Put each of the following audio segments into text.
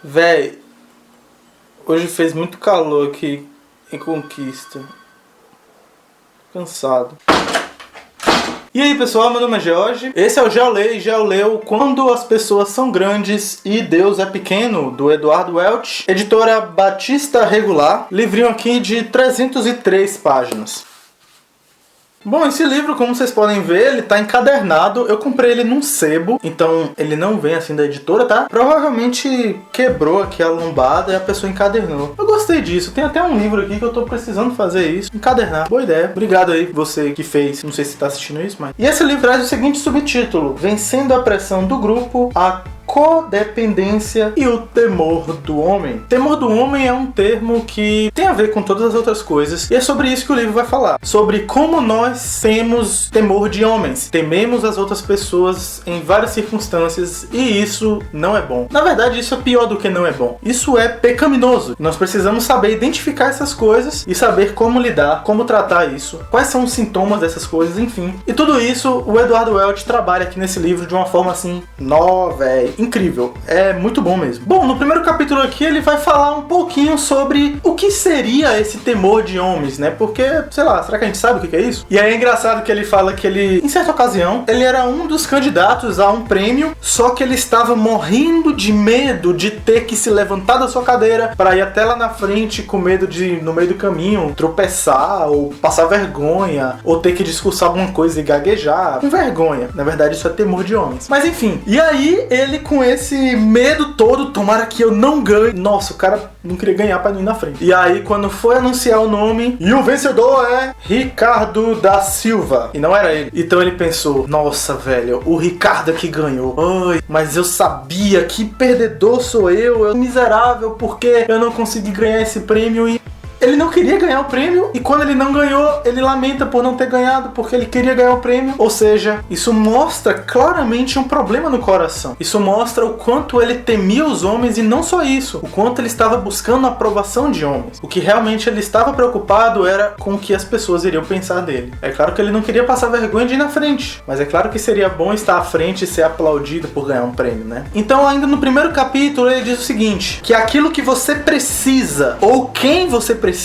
Véi, hoje fez muito calor aqui em Conquista. Cansado. E aí pessoal, meu nome é George, esse é o Geolê e Geoleu Quando as Pessoas São Grandes e Deus é Pequeno, do Eduardo Welch, editora Batista Regular, livrinho aqui de 303 páginas. Bom, esse livro, como vocês podem ver, ele tá encadernado. Eu comprei ele num sebo, então ele não vem assim da editora, tá? Provavelmente quebrou aqui a lombada e a pessoa encadernou. Eu gostei disso, tem até um livro aqui que eu tô precisando fazer isso, encadernar. Boa ideia. Obrigado aí, você que fez, não sei se tá assistindo isso, mas... E esse livro traz o seguinte subtítulo: Vencendo a Pressão do Grupo, a Codependência e o Temor do Homem. Temor do homem é um termo que tem a ver com todas as outras coisas, e é sobre isso que o livro vai falar. Sobre como nós temos temor de homens. Tememos as outras pessoas em várias circunstâncias, e isso não é bom. Na verdade, isso é pior do que não é bom. Isso é pecaminoso. Nós precisamos saber identificar essas coisas e saber como lidar, como tratar isso, quais são os sintomas dessas coisas, enfim. E tudo isso o Eduardo Welch trabalha aqui nesse livro de uma forma assim, véi, incrível, é muito bom mesmo. Bom, no primeiro capítulo aqui ele vai falar um pouquinho sobre o que seria esse temor de homens, né? Porque, sei lá, será que a gente sabe o que é isso? E aí é engraçado que ele fala que ele, em certa ocasião, ele era um dos candidatos a um prêmio, só que ele estava morrendo de medo de ter que se levantar da sua cadeira para ir até lá na frente, com medo de, no meio do caminho, tropeçar, ou passar vergonha, ou ter que discursar alguma coisa e gaguejar. Com vergonha. Na verdade, isso é temor de homens. Mas enfim, e aí ele com esse medo todo, tomara que eu não ganhe. Nossa, o cara não queria ganhar pra ir na frente. E aí, quando foi anunciar o nome, e o vencedor é Ricardo da Silva. E não era ele. Então ele pensou, nossa, velho, o Ricardo que ganhou. Ai, mas eu sabia que perdedor sou eu miserável, porque eu não consegui ganhar esse prêmio. E ele não queria ganhar o prêmio, e quando ele não ganhou, ele lamenta por não ter ganhado, porque ele queria ganhar o prêmio. Ou seja, isso mostra claramente um problema no coração. Isso mostra o quanto ele temia os homens, e não só isso, o quanto ele estava buscando a aprovação de homens. O que realmente ele estava preocupado era com o que as pessoas iriam pensar dele. É claro que ele não queria passar vergonha de ir na frente, mas é claro que seria bom estar à frente e ser aplaudido por ganhar um prêmio, né? Então, ainda no primeiro capítulo, ele diz o seguinte, que aquilo que você precisa, ou quem você precisa,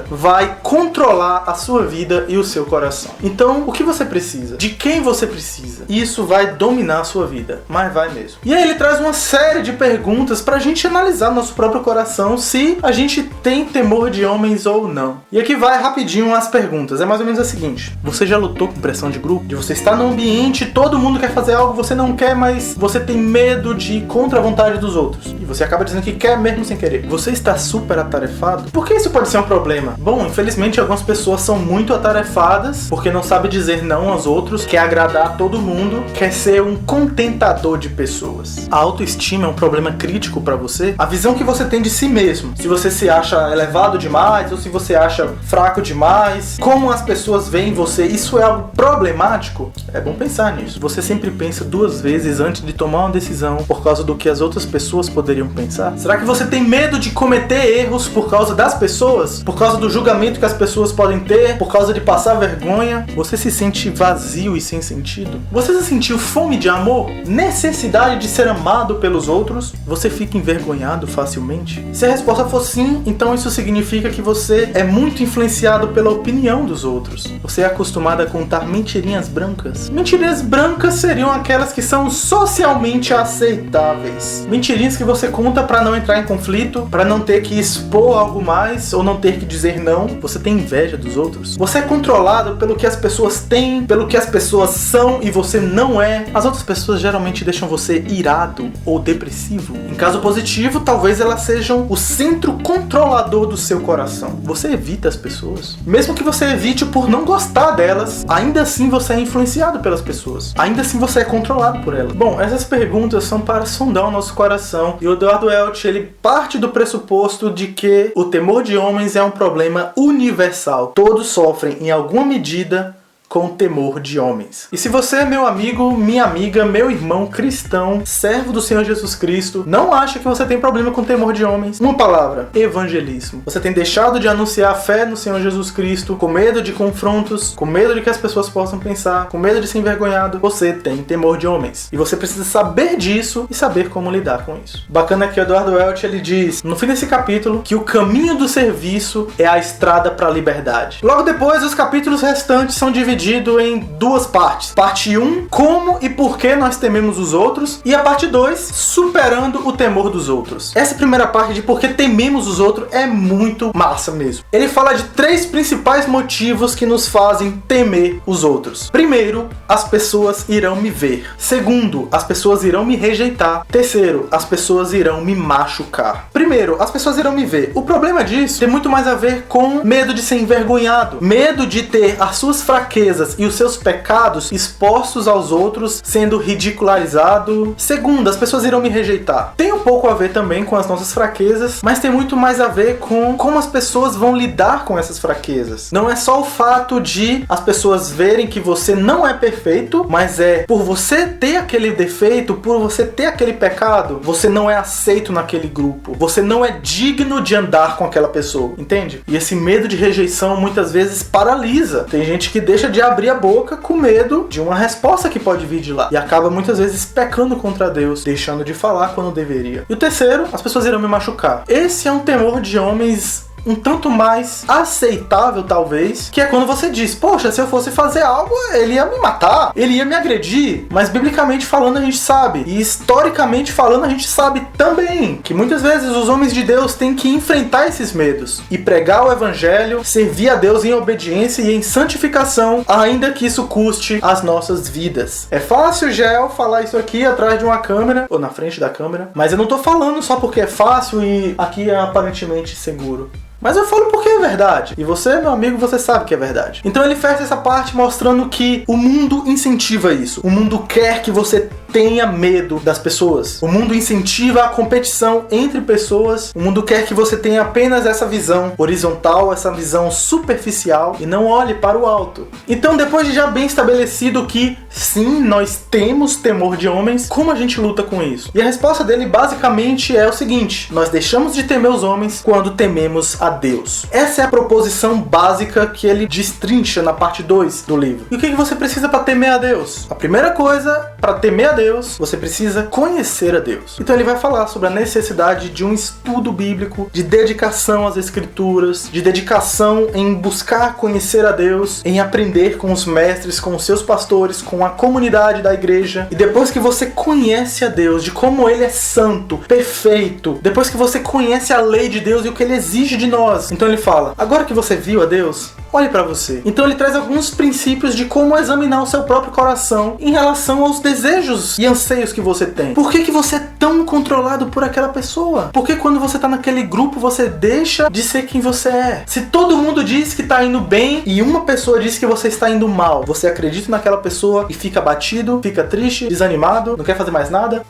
vai controlar a sua vida e o seu coração. Então, o que você precisa? De quem você precisa? Isso vai dominar a sua vida, mas vai mesmo. E aí ele traz uma série de perguntas pra gente analisar nosso próprio coração, se a gente tem temor de homens ou não. E aqui vai rapidinho as perguntas. É mais ou menos a seguinte: você já lutou com pressão de grupo? De você estar num ambiente, todo mundo quer fazer algo, você não quer, mas você tem medo de ir contra a vontade dos outros, e você acaba dizendo que quer mesmo sem querer. Você está super atarefado? Por que isso pode ser um problema? Bom, infelizmente algumas pessoas são muito atarefadas porque não sabem dizer não aos outros, quer agradar a todo mundo, quer ser um contentador de pessoas. A autoestima é um problema crítico para você? A visão que você tem de si mesmo, se você se acha elevado demais ou se você acha fraco demais, como as pessoas veem você, isso é algo problemático? É bom pensar nisso. Você sempre pensa duas vezes antes de tomar uma decisão por causa do que as outras pessoas poderiam pensar? Será que você tem medo de cometer erros por causa das pessoas? Por causa do julgamento que as pessoas podem ter? Por causa de passar vergonha? Você se sente vazio e sem sentido? Você se sentiu fome de amor? Necessidade de ser amado pelos outros? Você fica envergonhado facilmente? Se a resposta for sim, então isso significa que você é muito influenciado pela opinião dos outros. Você é acostumado a contar mentirinhas brancas? Mentirinhas brancas seriam aquelas que são socialmente aceitáveis. Mentirinhas que você conta para não entrar em conflito, para não ter que expor algo mais, ou não ter que dizer não. Você tem inveja dos outros? Você é controlado pelo que as pessoas têm, pelo que as pessoas são e você não é? As outras pessoas geralmente deixam você irado ou depressivo? Em caso positivo, talvez elas sejam o centro controlador do seu coração. Você evita as pessoas? Mesmo que você evite por não gostar delas, ainda assim você é influenciado pelas pessoas. Ainda assim você é controlado por elas. Bom, essas perguntas são para sondar o nosso coração, e o Eduardo Welch, ele parte do pressuposto de que o temor de homens é um problema universal. Todos sofrem em alguma medida com o temor de homens. E se você, meu amigo, minha amiga, meu irmão cristão, servo do Senhor Jesus Cristo, não acha que você tem problema com o temor de homens, uma palavra: evangelismo. Você tem deixado de anunciar a fé no Senhor Jesus Cristo, com medo de confrontos, com medo de que as pessoas possam pensar, com medo de ser envergonhado. Você tem temor de homens. E você precisa saber disso e saber como lidar com isso. Bacana que o Eduardo Welch, ele diz, no fim desse capítulo, que o caminho do serviço é a estrada para a liberdade. Logo depois, os capítulos restantes são divididos em duas partes. Parte 1, como e por que nós tememos os outros, e a parte 2, superando o temor dos outros. Essa primeira parte de por que tememos os outros é muito massa mesmo. Ele fala de 3 principais motivos que nos fazem temer os outros. Primeiro, as pessoas irão me ver. Segundo, as pessoas irão me rejeitar. Terceiro, as pessoas irão me machucar. Primeiro, as pessoas irão me ver. O problema disso tem muito mais a ver com medo de ser envergonhado, medo de ter as suas fraquezas e os seus pecados expostos aos outros, sendo ridicularizado. Segundo, as pessoas irão me rejeitar. Tem um pouco a ver também com as nossas fraquezas, mas tem muito mais a ver com como as pessoas vão lidar com essas fraquezas. Não é só o fato de as pessoas verem que você não é perfeito, mas é por você ter aquele defeito, por você ter aquele pecado, você não é aceito naquele grupo. Você não é digno de andar com aquela pessoa, entende? E esse medo de rejeição muitas vezes paralisa. Tem gente que deixa de abrir a boca com medo de uma resposta que pode vir de lá. E acaba muitas vezes pecando contra Deus, deixando de falar quando deveria. E o terceiro, as pessoas irão me machucar. Esse é um temor de homens um tanto mais aceitável, talvez, que é quando você diz, poxa, se eu fosse fazer algo, ele ia me matar, ele ia me agredir. Mas biblicamente falando a gente sabe, e historicamente falando a gente sabe também, que muitas vezes os homens de Deus têm que enfrentar esses medos e pregar o evangelho, servir a Deus em obediência e em santificação, ainda que isso custe as nossas vidas. É fácil, Gel, falar isso aqui atrás de uma câmera, ou na frente da câmera, mas eu não tô falando só porque é fácil e aqui é aparentemente seguro. Mas eu falo porque é verdade. E você, meu amigo, você sabe que é verdade. Então ele fecha essa parte mostrando que o mundo incentiva isso. O mundo quer que você tenha medo das pessoas. O mundo incentiva a competição entre pessoas. O mundo quer que você tenha apenas essa visão horizontal, essa visão superficial e não olhe para o alto. Então, depois de já bem estabelecido que sim, nós temos temor de homens, como a gente luta com isso? E a resposta dele basicamente é o seguinte: nós deixamos de temer os homens quando tememos a Deus. Essa é a proposição básica que ele destrincha na parte 2 do livro. E o que você precisa para temer a Deus? A primeira coisa, para temer a Deus, você precisa conhecer a Deus. Então ele vai falar sobre a necessidade de um estudo bíblico, de dedicação às escrituras, de dedicação em buscar conhecer a Deus, em aprender com os mestres, com os seus pastores, com a comunidade da igreja. E depois que você conhece a Deus, de como ele é santo, perfeito, depois que você conhece a lei de Deus e o que ele exige de nós, então ele fala, agora que você viu a Deus, olhe para você. Então ele traz alguns princípios de como examinar o seu próprio coração em relação aos desejos e anseios que você tem. Por que você é tão controlado por aquela pessoa? Por que quando você tá naquele grupo você deixa de ser quem você é? Se todo mundo diz que tá indo bem e uma pessoa diz que você está indo mal, você acredita naquela pessoa e fica abatido, fica triste, desanimado, não quer fazer mais nada?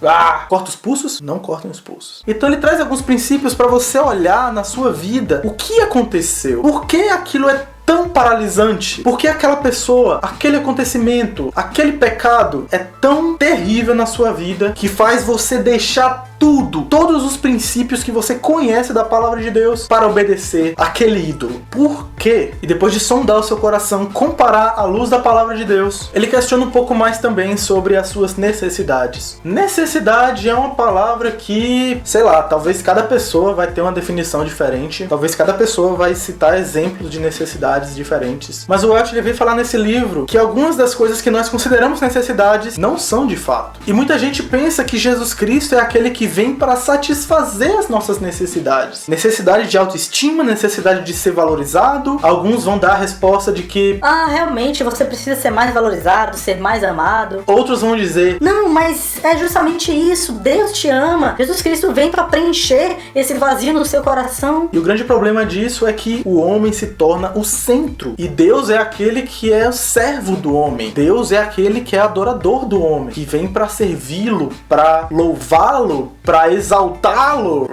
Corta os pulsos? Não cortem os pulsos. Então ele traz alguns princípios para você olhar na sua vida o que aconteceu, por que aquilo é tão paralisante, porque aquela pessoa, aquele acontecimento, aquele pecado é tão terrível na sua vida que faz você deixar todos os princípios que você conhece da palavra de Deus para obedecer aquele ídolo. Por quê? E depois de sondar o seu coração, comparar à luz da palavra de Deus, ele questiona um pouco mais também sobre as suas necessidades. Necessidade é uma palavra que, sei lá, talvez cada pessoa vai ter uma definição diferente, talvez cada pessoa vai citar exemplos de necessidades diferentes. Mas o Welch veio falar nesse livro que algumas das coisas que nós consideramos necessidades não são de fato. E muita gente pensa que Jesus Cristo é aquele que vem para satisfazer as nossas necessidades. Necessidade de autoestima, necessidade de ser valorizado. Alguns vão dar a resposta de que realmente você precisa ser mais valorizado, ser mais amado. Outros vão dizer, não, mas é justamente isso, Deus te ama. Jesus Cristo vem para preencher esse vazio no seu coração. E o grande problema disso é que o homem se torna o centro. E Deus é aquele que é o servo do homem. Deus é aquele que é adorador do homem, que vem para servi-lo, para louvá-lo, pra exaltá-lo.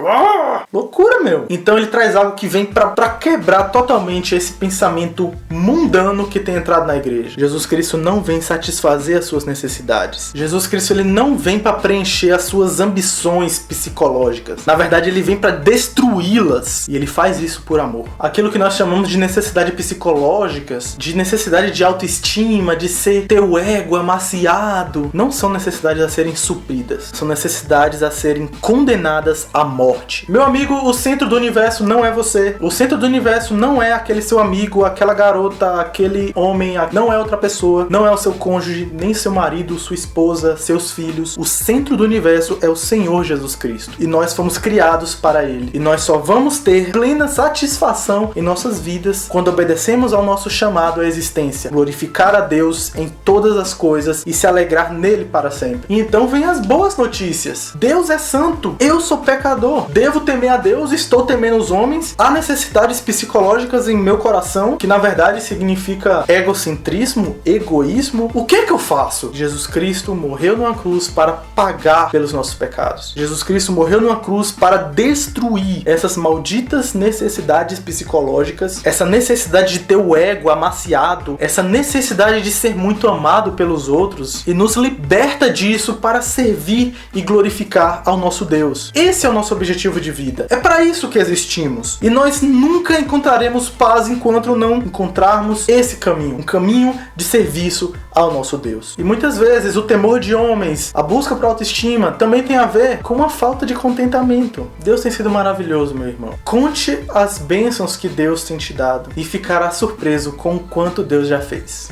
Loucura, meu. Então ele traz algo que vem pra quebrar totalmente esse pensamento mundano que tem entrado na igreja. Jesus Cristo não vem satisfazer as suas necessidades. Jesus Cristo, ele não vem pra preencher as suas ambições psicológicas. Na verdade, ele vem pra destruí-las. E ele faz isso por amor. Aquilo que nós chamamos de necessidade psicológicas, de necessidade de autoestima, de ter o ego amaciado, não são necessidades a serem supridas. São necessidades a serem condenadas à morte. Meu amigo, o centro do universo não é você. O centro do universo não é aquele seu amigo, aquela garota, aquele homem, não é outra pessoa, não é o seu cônjuge, nem seu marido, sua esposa, seus filhos. O centro do universo é o Senhor Jesus Cristo. E nós fomos criados para Ele. E nós só vamos ter plena satisfação em nossas vidas quando obedecemos ao nosso chamado à existência. Glorificar a Deus em todas as coisas e se alegrar nele para sempre. E então vem as boas notícias. Deus é santo. Eu sou pecador. Devo temer a Deus. Estou temendo os homens. Há necessidades psicológicas em meu coração, que na verdade significa egocentrismo, egoísmo. O que eu faço? Jesus Cristo morreu numa cruz para pagar pelos nossos pecados. Jesus Cristo morreu numa cruz para destruir essas malditas necessidades psicológicas, essa necessidade de ter o ego amaciado, essa necessidade de ser muito amado pelos outros, e nos liberta disso para servir e glorificar ao nosso Deus. Esse é o nosso objetivo de vida. É para isso que existimos. E nós nunca encontraremos paz enquanto não encontrarmos esse caminho, um caminho de serviço ao nosso Deus. E muitas vezes o temor de homens, a busca por autoestima, também tem a ver com uma falta de contentamento. Deus tem sido maravilhoso, meu irmão. Conte as bênçãos que Deus tem te dado e ficará surpreso com o quanto Deus já fez.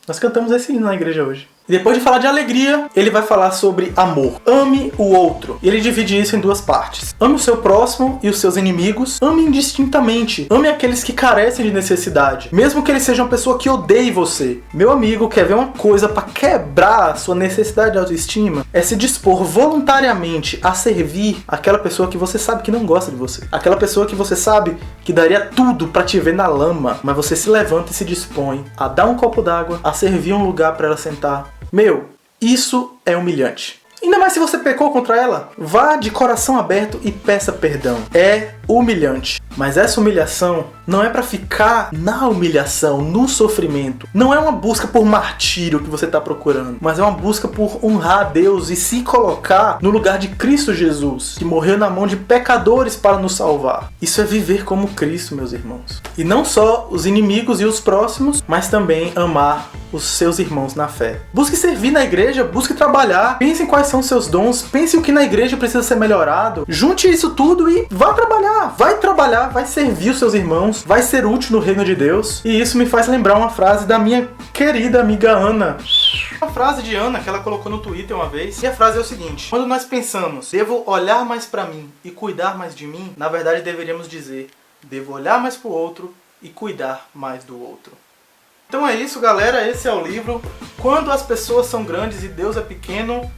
Nós cantamos esse hino na igreja hoje. E depois de falar de alegria, ele vai falar sobre amor. Ame o outro. E ele divide isso em duas partes. Ame o seu próximo e os seus inimigos. Ame indistintamente. Ame aqueles que carecem de necessidade. Mesmo que ele seja uma pessoa que odeie você. Meu amigo, quer ver uma coisa para quebrar a sua necessidade de autoestima? É se dispor voluntariamente a servir aquela pessoa que você sabe que não gosta de você. Aquela pessoa que você sabe que daria tudo para te ver na lama. Mas você se levanta e se dispõe a dar um copo d'água, a servir um lugar para ela sentar. Meu, isso é humilhante. Ainda mais se você pecou contra ela. Vá de coração aberto e peça perdão. É humilhante. Mas essa humilhação não é pra ficar na humilhação, no sofrimento. Não é uma busca por martírio que você tá procurando, mas é uma busca por honrar a Deus e se colocar no lugar de Cristo Jesus, que morreu na mão de pecadores para nos salvar. Isso é viver como Cristo, meus irmãos. E não só os inimigos e os próximos, mas também amar os seus irmãos na fé. Busque servir na igreja, busque trabalhar, pense em quais são os seus dons, pense o que na igreja precisa ser melhorado, junte isso tudo e vá trabalhar, vai servir os seus irmãos, vai ser útil no reino de Deus. E isso me faz lembrar uma frase da minha querida amiga Ana. Uma frase de Ana que ela colocou no Twitter uma vez. E a frase é o seguinte: quando nós pensamos, devo olhar mais pra mim e cuidar mais de mim, na verdade deveríamos dizer, devo olhar mais pro outro e cuidar mais do outro. Então é isso, galera. Esse é o livro Quando as Pessoas São Grandes e Deus é Pequeno.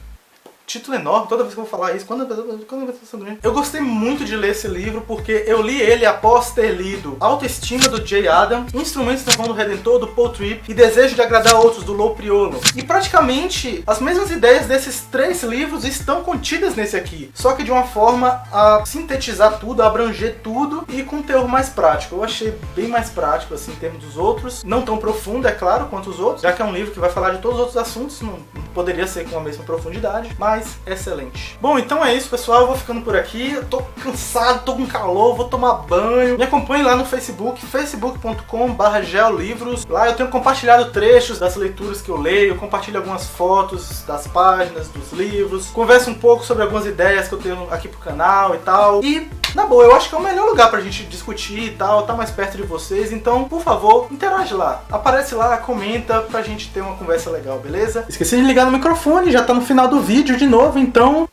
Título enorme, toda vez que eu vou falar isso, quando as pessoas são grandes. Eu gostei muito de ler esse livro porque eu li ele após ter lido Autoestima, do Jay Adam, Instrumentos da Mão do Redentor, do Paul Tripp, e Desejo de Agradar a Outros, do Lou Priolo. E praticamente as mesmas ideias desses três livros estão contidas nesse aqui, só que de uma forma a sintetizar tudo, a abranger tudo e com um teor mais prático. Eu achei bem mais prático, assim, em termos dos outros. Não tão profundo, é claro, quanto os outros, já que é um livro que vai falar de todos os outros assuntos, não poderia ser com a mesma profundidade, mas excelente. Bom, então é isso, pessoal. Eu vou ficando por aqui. Eu tô cansado, tô com calor, vou tomar banho. Me acompanhe lá no Facebook, facebook.com/geolivros. Lá eu tenho compartilhado trechos das leituras que eu leio, compartilho algumas fotos das páginas dos livros, converso um pouco sobre algumas ideias que eu tenho aqui pro canal e tal. E, na boa, eu acho que é o melhor lugar pra gente discutir e tal, tá mais perto de vocês. Então, por favor, interage lá. Aparece lá, comenta pra gente ter uma conversa legal, beleza? Esqueci de ligar no microfone, já tá no final do vídeo de novo, então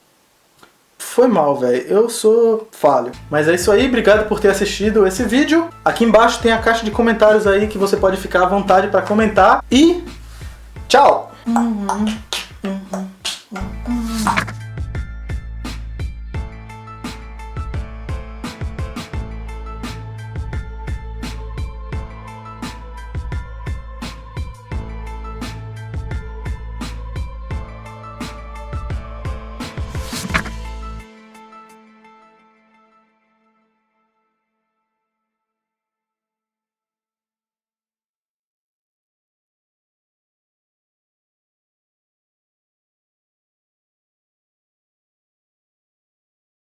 foi mal, velho. Eu sou falho. Mas é isso aí, obrigado por ter assistido esse vídeo. Aqui embaixo tem a caixa de comentários aí que você pode ficar à vontade pra comentar. E tchau!